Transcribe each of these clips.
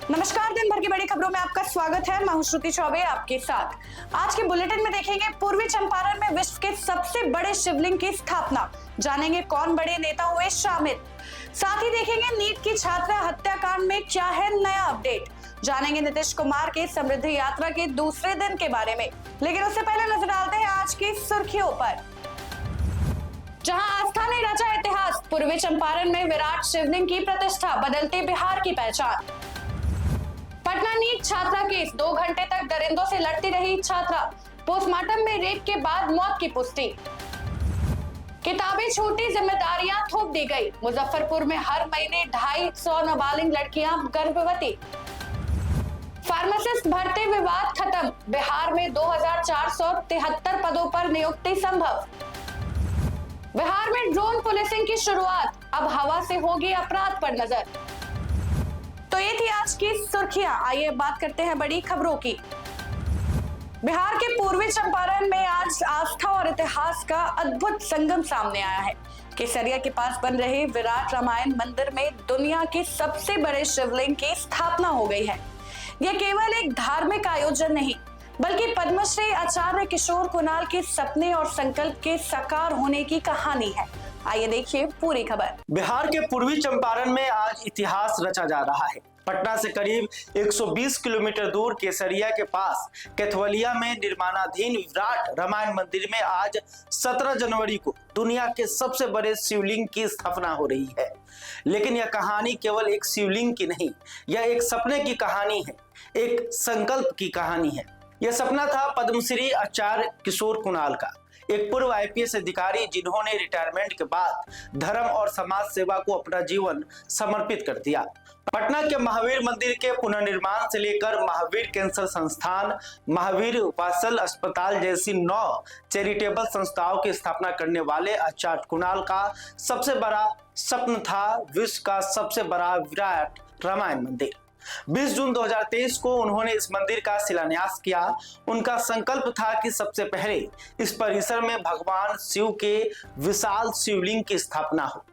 नमस्कार, दिन भर की बड़ी खबरों में आपका स्वागत है। मैं हूं श्रुति चौबे आपके साथ। आज के बुलेटिन में देखेंगे पूर्वी चंपारण में विश्व के सबसे बड़े शिवलिंग की स्थापना, जानेंगे कौन बड़े नेता हुए शामिल। साथ ही देखेंगे नीट की छात्रा हत्याकांड में क्या है नया अपडेट, जानेंगे नीतीश कुमार के समृद्धि यात्रा के दूसरे दिन के बारे में। लेकिन उससे पहले नजर डालते हैं आज की सुर्खियों पर। जहां आस्था ने रचा इतिहास, पूर्वी चंपारण में विराट शिवलिंग की प्रतिष्ठा, बदलते बिहार की पहचान। पटना नीट छात्रा केस, 2 घंटे तक दरिंदों से लड़ती रही छात्रा, पोस्टमार्टम में रेप के बाद मौत की पुष्टि। किताबें छूटी, जिम्मेदारियां थोप दी गई, मुजफ्फरपुर में हर महीने 250 नाबालिग लड़कियां गर्भवती। फार्मासिस्ट भर्ती विवाद खत्म, बिहार में 2473 पदों पर नियुक्ति संभव। बिहार में ड्रोन पुलिसिंग की शुरुआत, अब हवा से होगी अपराध पर नजर। तो ये थी आज की सुर्खियां। आइए बात करते हैं बड़ी खबरों की। बिहार के पूर्वी चंपारण में आज आस्था और इतिहास का अद्भुत संगम सामने आया है। केसरिया के पास बन रहे विराट रामायण मंदिर में दुनिया के सबसे बड़े शिवलिंग की स्थापना हो गई है। यह केवल एक धार्मिक आयोजन नहीं, बल्कि पद्मश्री आचार्य किशोर कुणाल के सपने और संकल्प के साकार होने की कहानी है। आइए देखिए पूरी खबर। बिहार के पूर्वी चंपारण में आज इतिहास रचा जा रहा है। पटना से करीब 120 किलोमीटर दूर केसरिया के पास केथवलिया में निर्माणाधीन विराट रामायण मंदिर में आज 17 जनवरी को दुनिया के सबसे बड़े शिवलिंग की स्थापना हो रही है। लेकिन यह कहानी केवल एक शिवलिंग की नहीं, यह एक सपने की कहानी है, एक संकल्प की कहानी है। यह सपना था पद्मश्री आचार्य किशोर कुणाल का, एक पूर्व आईपीएस अधिकारी जिन्होंने रिटायरमेंट के बाद धर्म और समाज सेवा को अपना जीवन समर्पित कर दिया। पटना के महावीर मंदिर के पुनर्निर्माण से लेकर महावीर कैंसर संस्थान, महावीर वात्सल अस्पताल जैसी 9 चैरिटेबल संस्थाओं की स्थापना करने वाले आचार्य कुणाल का सबसे बड़ा स्वप्न था विश्व का सबसे बड़ा विराट रामायण मंदिर। 20 जून 2023 को उन्होंने इस मंदिर का शिलान्यास किया। उनका संकल्प था कि सबसे पहले इस परिसर में भगवान शिव के विशाल शिवलिंग की स्थापना हो।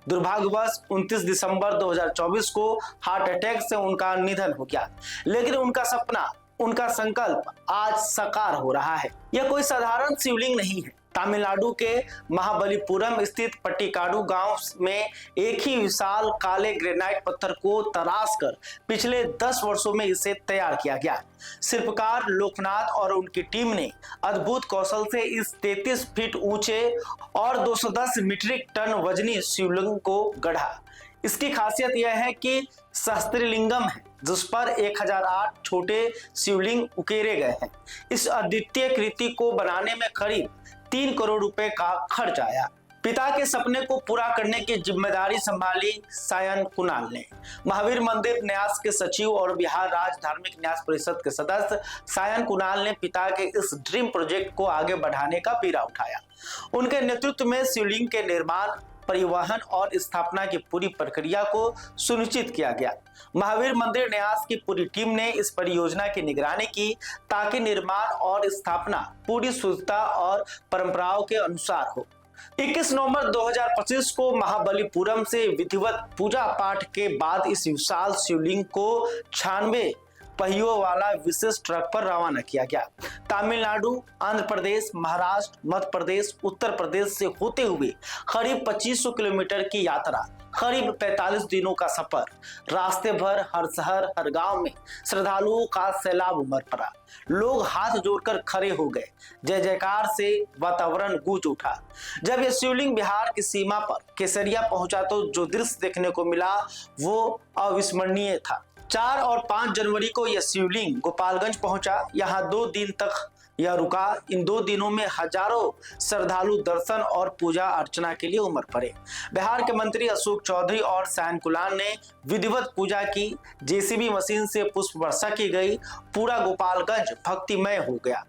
दुर्भाग्यवश 29 दिसंबर 2024 को हार्ट अटैक से उनका निधन हो गया, लेकिन उनका सपना, उनका संकल्प आज साकार हो रहा है। यह कोई साधारण शिवलिंग नहीं है। तमिलनाडु के महाबलीपुरम स्थित पट्टिकाडु गांव में एक ही विशाल काले ग्रेनाइट पत्थर को तराशकर पिछले 10 वर्षों में इसे तैयार किया गया। शिल्पकार लोकनाथ और उनकी टीम ने अद्भुत कौशल से इस 33 फीट ऊंचे और 210 मीट्रिक टन वजनी शिवलिंग को गढ़ा। इसकी खासियत यह है कि सहस्त्रलिंगम है, जिस पर 1008 छोटे शिवलिंग उकेरे गए हैं। इस अद्वितीय कृति को बनाने में करीब 3 करोड़ रुपए का खर्च आया। पिता के सपने को पूरा करने की जिम्मेदारी संभाली सायन कुणाल ने। महावीर मंदिर न्यास के सचिव और बिहार राज्य धार्मिक न्यास परिषद के सदस्य सायन कुणाल ने पिता के इस ड्रीम प्रोजेक्ट को आगे बढ़ाने का बीड़ा उठाया। उनके नेतृत्व में शिवलिंग के निर्माण, परिवहन और स्थापना की पूरी प्रक्रिया को सुनिश्चित किया गया। महावीर मंदिर न्यास की पूरी टीम ने इस परियोजना की निगरानी की ताकि निर्माण और स्थापना पूरी शुद्धता और परंपराओं के अनुसार हो। 21 नवंबर 2025 को महाबलीपुरम से विधिवत पूजा पाठ के बाद इस विशाल शिवलिंग को 96 पहियों वाला विशेष ट्रक पर रवाना किया गया। तमिलनाडु, आंध्र प्रदेश, महाराष्ट्र, मध्य प्रदेश, उत्तर प्रदेश से होते हुए करीब 2500 किलोमीटर की यात्रा, करीब 45 दिनों का सफर। रास्ते भर हर शहर, हर गांव में श्रद्धालुओं का सैलाब उमड़ पड़ा। लोग हाथ जोड़कर खड़े हो गए। जय जयकार से वातावरण गूंज उठा। जब यह शिवलिंग बिहार की सीमा पर केसरिया पहुंचा तो जो दृश्य देखने को मिला वो अविस्मरणीय था। 4 और 5 जनवरी को यह शिवलिंग गोपालगंज पहुंचा। यहाँ 2 दिन तक यह रुका। इन 2 दिनों में हजारों श्रद्धालु दर्शन और पूजा अर्चना के लिए उमड़ पड़े। बिहार के मंत्री अशोक चौधरी और सायन कुणाल ने विधिवत पूजा की। जेसीबी मशीन से पुष्प वर्षा की गई। पूरा गोपालगंज भक्तिमय हो गया।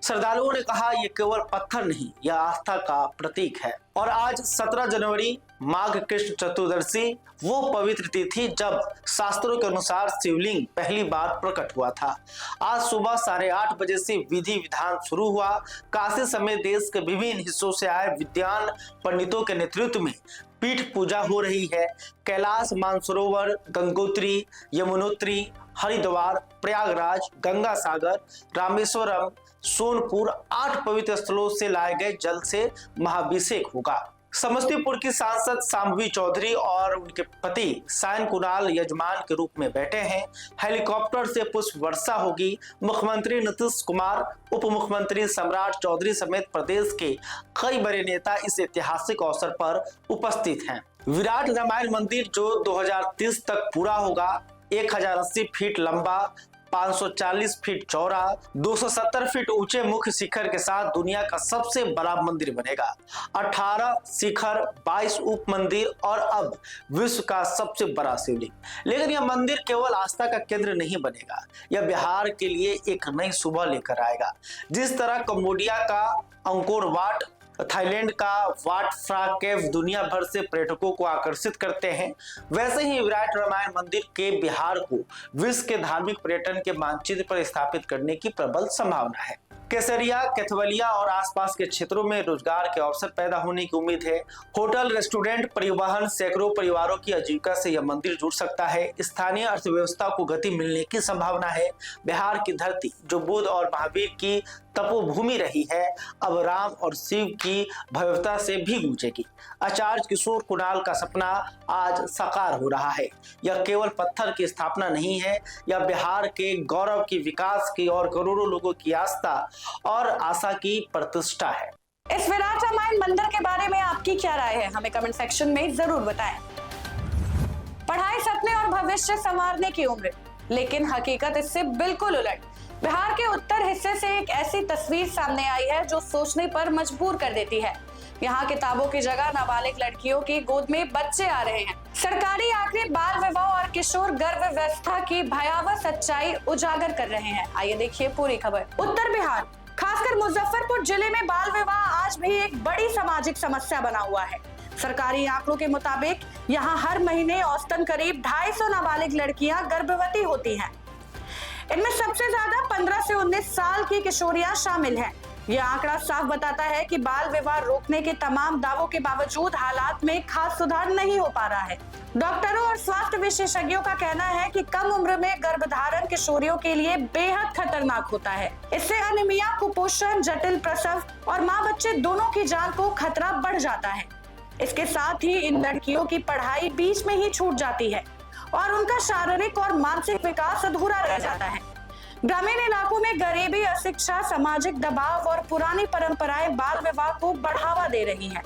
श्रद्धालुओं ने कहा, यह केवल पत्थर नहीं, यह आस्था का प्रतीक है। और आज 17 जनवरी माघ कृष्ण चतुर्दशी, वो पवित्र तिथि जब शास्त्रों के अनुसार शिवलिंग पहली बार प्रकट हुआ था। आज सुबह 8:30 बजे से विधि विधान शुरू हुआ। काशी समेत देश के विभिन्न हिस्सों से आए विद्वान पंडितों के नेतृत्व में पीठ पूजा हो रही है। कैलाश, मानसरोवर, गंगोत्री, यमुनोत्री हरिद्वार, प्रयागराज, गंगा सागर, रामेश्वरम, सोनपुर 8 पवित्र स्थलों से लाए गए जल से महाभिषेक होगा। समस्तीपुर की सांसद शांभवी चौधरी और उनके पति सायन कुणाल यजमान के रूप में बैठे हैं। हेलीकॉप्टर से पुष्प वर्षा होगी। मुख्यमंत्री नीतीश कुमार, उप मुख्यमंत्री सम्राट चौधरी समेत प्रदेश के कई बड़े नेता इस ऐतिहासिक अवसर पर उपस्थित हैं। विराट रामायण मंदिर जो 2030 तक पूरा होगा, 1080 फीट लंबा, 540 फीट चौड़ा, 270 फीट ऊंचे मुख्य शिखर के साथ दुनिया का सबसे बड़ा मंदिर बनेगा। 18 शिखर, 22 उप मंदिर और अब विश्व का सबसे बड़ा शिवलिंग। लेकिन यह मंदिर केवल आस्था का केंद्र नहीं बनेगा, यह बिहार के लिए एक नई सुबह लेकर आएगा। जिस तरह कंबोडिया का अंकोर वाट, थाईलैंड का वाट फ्रा केव दुनिया भर से पर्यटकों को आकर्षित करते हैं, वैसे ही विराट रामायण मंदिर के बिहार को विश्व के धार्मिक पर्यटन के मानचित्र पर स्थापित करने की प्रबल संभावना है। केसरिया, केथवलिया और आसपास के क्षेत्रों में रोजगार के अवसर पैदा होने की उम्मीद है। होटल, रेस्टोरेंट, परिवहन, सैकड़ों परिवारों की आजीविका से यह मंदिर जुड़ सकता है। स्थानीय अर्थव्यवस्था को गति मिलने की संभावना है। बिहार की धरती जो बुद्ध और महावीर की तपोभूमि रही है, अब राम और शिव की भव्यता से भी गूंजेगी। आचार्य किशोर कुणाल का सपना आज साकार हो रहा है। यह केवल पत्थर की स्थापना नहीं है, यह बिहार के गौरव की, विकास की और करोड़ों लोगों की आस्था और आशा की प्रतिष्ठा है। इस विराट रामायण मंदिर के बारे में आपकी क्या राय है, हमें कमेंट सेक्शन में जरूर बताएं। पढ़ाई, सपने और भविष्य संवारने की उम्र, लेकिन हकीकत इससे बिल्कुल उलट। बिहार के उत्तर हिस्से से एक ऐसी तस्वीर सामने आई है जो सोचने पर मजबूर कर देती है। यहाँ किताबों की जगह नाबालिग लड़कियों की गोद में बच्चे आ रहे हैं। सरकारी आंकड़े बाल विवाह और किशोर गर्भ व्यवस्था की भयावह सच्चाई उजागर कर रहे हैं। आइए देखिए पूरी खबर। उत्तर बिहार, खासकर मुजफ्फरपुर जिले में बाल विवाह आज भी एक बड़ी सामाजिक समस्या बना हुआ है। सरकारी आंकड़ों के मुताबिक यहाँ हर महीने औसतन करीब 250 नाबालिग लड़कियां गर्भवती होती हैं। इनमें सबसे ज्यादा 15 से 19 साल की किशोरियां शामिल हैं। यह आंकड़ा साफ बताता है कि बाल विवाह रोकने के तमाम दावों के बावजूद हालात में खास सुधार नहीं हो पा रहा है। डॉक्टरों और स्वास्थ्य विशेषज्ञों का कहना है कि कम उम्र में गर्भधारण किशोरियों के लिए बेहद खतरनाक होता है। इससे अनीमिया, कुपोषण, जटिल प्रसव और माँ बच्चे दोनों की जान को खतरा बढ़ जाता है। इसके साथ ही इन लड़कियों की पढ़ाई बीच में ही छूट जाती है और उनका शारीरिक और मानसिक विकास अधूरा रह जाता है। ग्रामीण इलाकों में गरीबी, अशिक्षा, सामाजिक दबाव और पुरानी परंपराएं बाल विवाह को बढ़ावा दे रही हैं।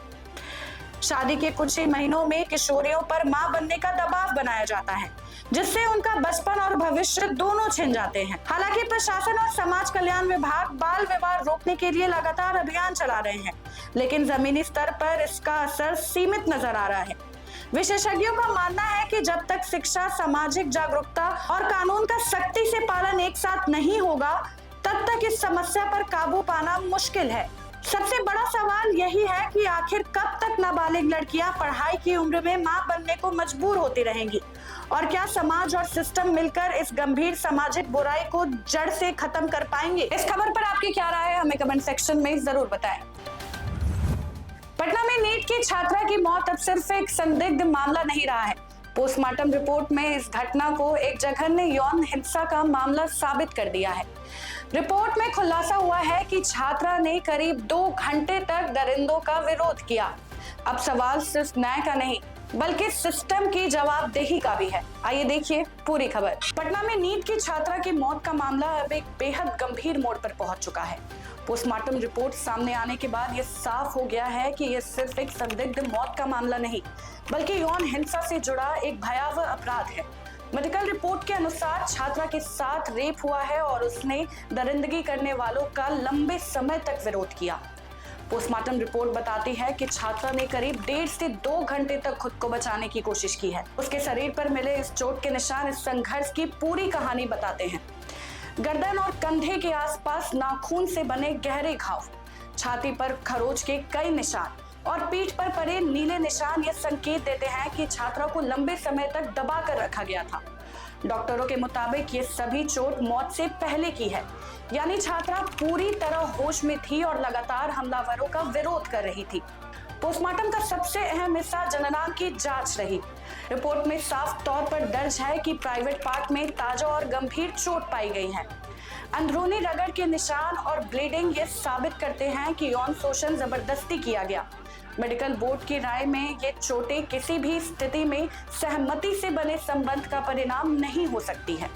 शादी के कुछ ही महीनों में किशोरियों पर मां बनने का दबाव बनाया जाता है, जिससे उनका बचपन और भविष्य दोनों छिन जाते हैं। हालांकि प्रशासन और समाज कल्याण विभाग बाल विवाह रोकने के लिए लगातार अभियान चला रहे हैं, लेकिन जमीनी स्तर पर इसका असर सीमित नजर आ रहा है। विशेषज्ञों का मानना है कि जब तक शिक्षा, सामाजिक जागरूकता और कानून का सख्ती से पालन एक साथ नहीं होगा, तब तक इस समस्या पर काबू पाना मुश्किल है। सबसे बड़ा सवाल यही है कि आखिर कब तक नाबालिग लड़कियां पढ़ाई की उम्र में मां बनने को मजबूर होती रहेंगी और क्या समाज और सिस्टम मिलकर इस गंभीर सामाजिक बुराई को जड़ से खत्म कर पाएंगे। इस खबर पर आपकी क्या राय है, हमें कमेंट सेक्शन में जरूर बताएं। पटना में नीट की छात्रा की मौत अब सिर्फ एक संदिग्ध मामला नहीं रहा है। पोस्टमार्टम रिपोर्ट में इस घटना को एक जघन्य यौन हिंसा का मामला साबित कर दिया है। रिपोर्ट में खुलासा हुआ है कि छात्रा ने करीब 2 घंटे तक दरिंदों का विरोध किया। अब सवाल सिर्फ न्याय का नहीं बल्कि सिस्टम की जवाबदेही का भी है। आइए देखिए पूरी खबर। पटना में नीट की छात्रा की मौत का मामला अब एक बेहद गंभीर मोड़ पर पहुंच चुका है। पोस्टमार्टम रिपोर्ट सामने आने के बाद यह साफ हो गया है कि यह सिर्फ एक संदिग्ध मौत का मामला नहीं बल्कि यौन हिंसा से जुड़ा एक भयावह अपराध है। मेडिकल रिपोर्ट के अनुसार छात्रा के साथ रेप हुआ है और उसने दरिंदगी करने वालों का लंबे समय तक विरोध किया। पोस्टमार्टम रिपोर्ट बताती है कि छात्रा ने करीब 1.5 से 2 घंटे तक खुद को बचाने की कोशिश की है। उसके शरीर पर मिले इस चोट के निशान इस संघर्ष की पूरी कहानी बताते हैं। गर्दन और कंधे के आसपास नाखून से बने गहरे घाव, छाती पर खरोच के कई निशान और पीठ पर पड़े नीले निशान ये संकेत देते हैं कि छात्रा को लंबे समय तक दबा कर रखा गया था। डॉक्टरों के मुताबिक ये सभी चोट मौत से पहले की है, यानी छात्रा पूरी तरह होश में थी और लगातार हमलावरों का विरोध कर रही थी। पोस्टमार्टम का सबसे अहम हिस्सा जननांग की जांच रही। रिपोर्ट में साफ तौर पर दर्ज है कि प्राइवेट पार्ट में ताजा और गंभीर चोट पाई गई है। अंदरूनी रगड़ के निशान और ब्लीडिंग ये साबित करते हैं कि यौन शोषण जबरदस्ती किया गया। मेडिकल बोर्ड की राय में ये चोटें किसी भी स्थिति में सहमति से बने संबंध का परिणाम नहीं हो सकती है।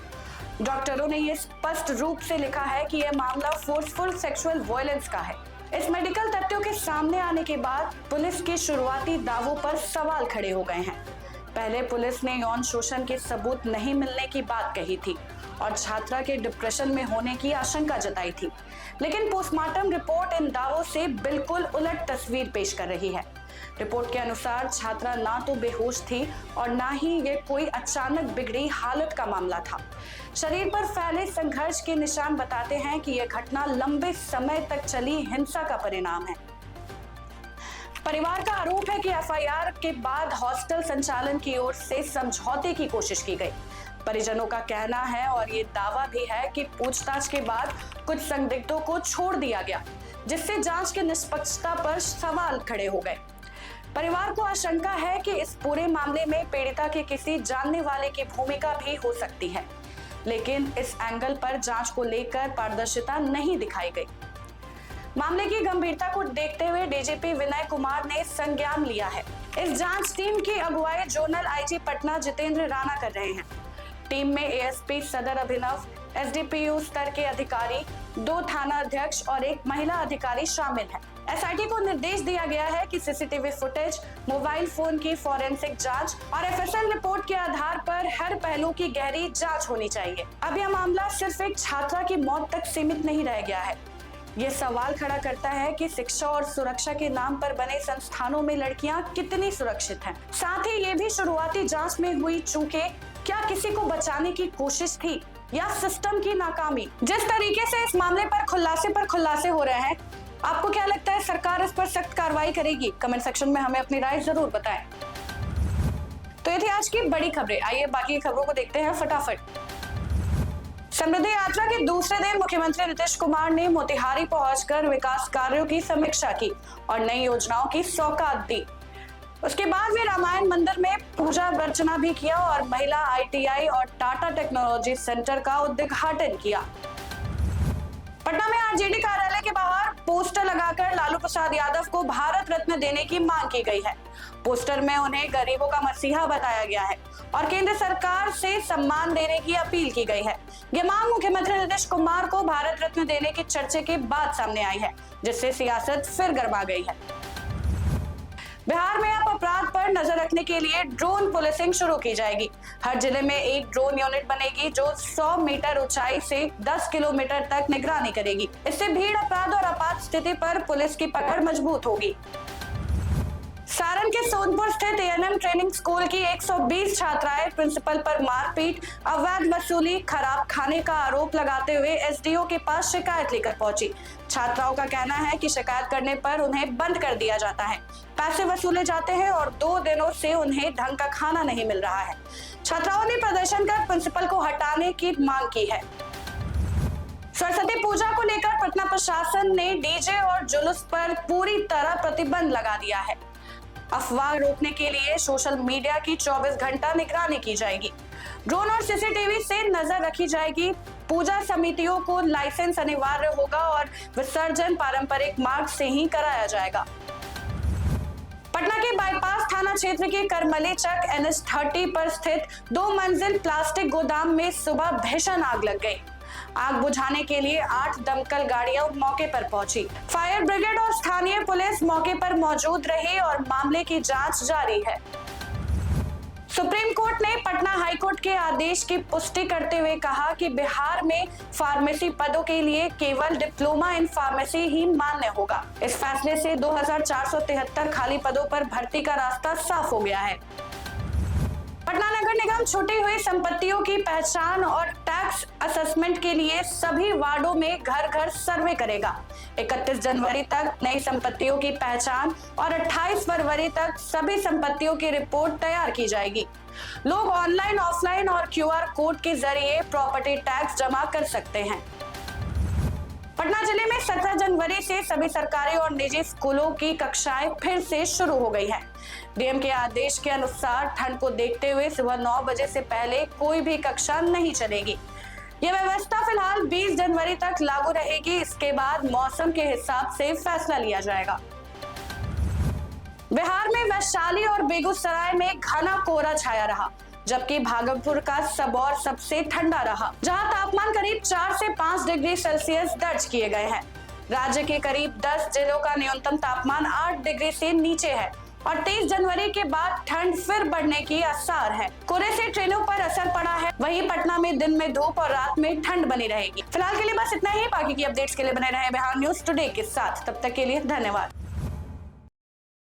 डॉक्टरों ने ये स्पष्ट रूप से लिखा है कि यह मामला फोर्सफुल सेक्सुअल वायलेंस का है। इस मेडिकल तथ्यों के सामने आने के बाद पुलिस के शुरुआती दावों पर सवाल खड़े हो गए हैं। पहले पुलिस ने यौन शोषण के सबूत नहीं मिलने की बात कही थी और छात्रा के डिप्रेशन में होने की आशंका जताई थी, लेकिन पोस्टमार्टम रिपोर्ट इन दावों से बिल्कुल उलट तस्वीर पेश कर रही है। रिपोर्ट के अनुसार छात्रा ना तो बेहोश थी और ना ही ये कोई अचानक बिगड़ी हालत का मामला था। शरीर पर फैले संघर्ष के निशान बताते हैं कि यह घटना लंबे समय तक चली हिंसा का परिणाम है। परिवार का आरोप है कि एफआईआर के बाद हॉस्टल संचालन की ओर से समझौते की कोशिश की गई। परिजनों का कहना है और ये दावा भी है कि पूछताछ के बाद कुछ संदिग्धों को छोड़ दिया गया, जिससे जांच की निष्पक्षता पर सवाल खड़े हो गए। परिवार को आशंका है कि इस पूरे मामले में पीड़िता के किसी जानने वाले की भूमिका भी हो सकती है, लेकिन इस एंगल पर जांच को लेकर पारदर्शिता नहीं दिखाई गई। मामले की गंभीरता को देखते हुए डीजीपी विनय कुमार ने संज्ञान लिया है। इस जांच टीम की अगुवाई जोनल आईजी पटना जितेंद्र राणा कर रहे हैं। टीम में एएसपी सदर अभिनव, एसडीपीओ स्तर के अधिकारी, 2 थाना अध्यक्ष और 1 महिला अधिकारी शामिल है। एसआईटी को निर्देश दिया गया है कि सीसीटीवी फुटेज, मोबाइल फोन की फॉरेंसिक जांच और एफएसएल रिपोर्ट के आधार पर हर पहलू की गहरी जांच होनी चाहिए। अब यह मामला सिर्फ एक छात्रा की मौत तक सीमित नहीं रह गया है। यह सवाल खड़ा करता है कि शिक्षा और सुरक्षा के नाम पर बने संस्थानों में लड़कियां कितनी सुरक्षित हैं। साथ ही ये भी शुरुआती जांच में हुई चूकें क्या किसी को बचाने की कोशिश थी या सिस्टम की नाकामी। जिस तरीके से इस मामले पर खुलासे हो रहे हैं, आपको क्या लगता है सरकार इस पर सख्त कार्रवाई करेगी? कमेंट सेक्शन में हमें अपनी राय जरूर बताएं। तो ये थी आज की बड़ी खबरें। आइए बाकी खबरों को देखते हैं फटाफट। समृद्धि यात्रा के दूसरे दिन मुख्यमंत्री नीतीश कुमार ने मोतिहारी पहुंचकर विकास कार्यों की समीक्षा की और नई योजनाओं की सौगात दी। उसके बाद वे रामायण मंदिर में पूजा अर्चना भी किया और महिला आईटीआई और टाटा टेक्नोलॉजी सेंटर का उद्घाटन किया। पटना में आरजेडी कार्यालय के बाहर पोस्टर लगाकर लालू प्रसाद यादव को भारत रत्न देने की मांग की गई है। पोस्टर में उन्हें गरीबों का मसीहा बताया गया है और केंद्र सरकार से सम्मान देने की अपील की गई है। यह मांग मुख्यमंत्री नीतीश कुमार को भारत रत्न देने की चर्चा के बाद सामने आई है, जिससे सियासत फिर गर्मा गई है। बिहार में अब अपराध पर नजर रखने के लिए ड्रोन पुलिसिंग शुरू की जाएगी। हर जिले में एक ड्रोन यूनिट बनेगी जो 100 मीटर ऊंचाई से 10 किलोमीटर तक निगरानी करेगी। इससे भीड़, अपराध और आपात स्थिति पर पुलिस की पकड़ मजबूत होगी। सारण के सोनपुर स्थित एएनएम ट्रेनिंग स्कूल की 120 छात्राएं प्रिंसिपल पर मारपीट, अवैध वसूली, खराब खाने का आरोप लगाते हुए एसडीओ के पास शिकायत लेकर पहुंची। छात्राओं का कहना है कि शिकायत करने पर उन्हें बंद कर दिया जाता है, पैसे वसूले जाते हैं और 2 दिनों से उन्हें ढंग का खाना नहीं मिल रहा है। छात्राओं ने प्रदर्शन कर प्रिंसिपल को हटाने की मांग की है। सरस्वती पूजा को लेकर पटना प्रशासन ने डीजे और जुलूस पर पूरी तरह प्रतिबंध लगा दिया है। अफवाह रोकने के लिए सोशल मीडिया की 24 घंटा निगरानी की जाएगी। ड्रोन और सीसीटीवी से नजर रखी जाएगी। पूजा समितियों को लाइसेंस अनिवार्य होगा और विसर्जन पारंपरिक मार्ग से ही कराया जाएगा। पटना के बाईपास थाना क्षेत्र के करमली चक NH30 पर स्थित 2 मंजिल प्लास्टिक गोदाम में सुबह भीषण आग लग गई। आग बुझाने के लिए 8 दमकल गाड़ियां मौके पर पहुंची। फायर ब्रिगेड और स्थानीय पुलिस मौके पर मौजूद रही और मामले की जांच जारी है। सुप्रीम कोर्ट ने पटना हाई कोर्ट के आदेश की पुष्टि करते हुए कहा कि बिहार में फार्मेसी पदों के लिए केवल डिप्लोमा इन फार्मेसी ही मान्य होगा। इस फैसले से 2473 खाली पदों पर भर्ती का रास्ता साफ हो गया है। पटना नगर निगम छूटी हुई संपत्तियों की पहचान और टैक्स टैक्स असेसमेंट के लिए सभी वार्डों में घर घर सर्वे करेगा। 31 जनवरी तक नई संपत्तियों की पहचान और 28 फरवरी तक सभी संपत्तियों की रिपोर्ट तैयार की जाएगी। लोग ऑनलाइन, ऑफलाइन और QR कोड के जरिए प्रॉपर्टी टैक्स जमा कर सकते हैं। पटना जिले में 17 जनवरी से सभी सरकारी और निजी स्कूलों की कक्षाएं फिर से शुरू हो गई हैं। डीएम के आदेश के अनुसार ठंड को देखते हुए सुबह 9 बजे से पहले कोई भी कक्षा नहीं चलेगी। यह व्यवस्था फिलहाल 20 जनवरी तक लागू रहेगी। इसके बाद मौसम के हिसाब से फैसला लिया जाएगा। बिहार में वैशाली और बेगूसराय में घना कोहरा छाया रहा, जबकि भागलपुर का सबौर सबसे ठंडा रहा, जहां तापमान करीब 4 से 5 डिग्री सेल्सियस दर्ज किए गए हैं। राज्य के करीब 10 जिलों का न्यूनतम तापमान 8 डिग्री से नीचे है और 23 जनवरी के बाद ठंड फिर बढ़ने की आसार है। कोहरे से ट्रेनों पर असर पड़ा है। वहीं पटना में दिन में धूप और रात में ठंड बनी रहेगी। फिलहाल के लिए बस इतना ही। बाकी की अपडेट्स के लिए बने रहे बिहार न्यूज टुडे के साथ। तब तक के लिए धन्यवाद।